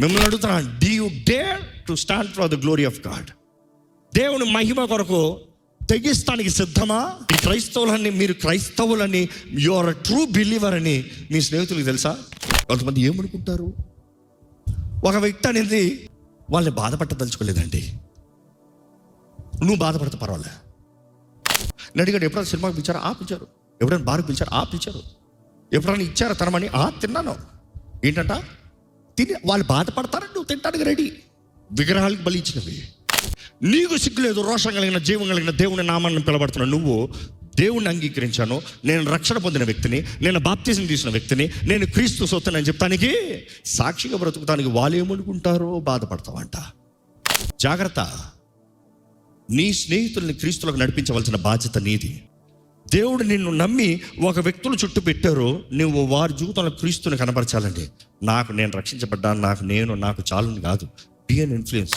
మిమ్మల్ని అడుగుతున్నా, do you dare to stand for the glory of God? దేవుని మహిమ కొరకు తెగిస్తానికి సిద్ధమా? మీరు క్రైస్తవులని, యు ఆర్ ట్రూ బిలీవర్ అని మీ స్నేహితులకు తెలుసా? కొంతమంది ఏమనుకుంటారు? ఒక వ్యక్తి అనేది వాళ్ళని బాధపడదలుచుకోలేదండి. నువ్వు బాధపడితే పర్వాలే. నడిగాడు, ఎప్పుడైనా సినిమాకి పిలిచారా? పిలిచారు. ఎప్పుడైనా బార్కి పిలిచారు? పిలిచారు. ఎప్పుడైనా ఇచ్చారా తనమని? తిన్నాను. ఏంటంట? తిని వాళ్ళు బాధపడతారని నువ్వు తింటానికి రెడీ. విగ్రహాలకు బలి ఇచ్చినవి. నీకు సిగ్గు లేదు? రోషం కలిగిన, జీవం కలిగిన దేవుని నామాన్ని పిలబడుతున్నావు. నువ్వు దేవుణ్ణి అంగీకరించాను, నేను రక్షణ పొందిన వ్యక్తిని, నేను బాప్తిజం తీసిన వ్యక్తిని, నేను క్రీస్తు సొత్తుని అని చెప్తానికి, సాక్షిగా బ్రతుకుతానికి వాళ్ళు ఏమనుకుంటారో బాధపడతావంట. జాగ్రత్త. నీ స్నేహితుల్ని క్రీస్తులకు నడిపించవలసిన బాధ్యత నీది. దేవుడు నిన్ను నమ్మి ఒక వ్యక్తులు చుట్టూ పెట్టారు, నువ్వు వారి జీవితంలో క్రీస్తుని కనపరచాలండి. నేను రక్షించబడ్డాను, నాకు చాలుని కాదు. Be an influence.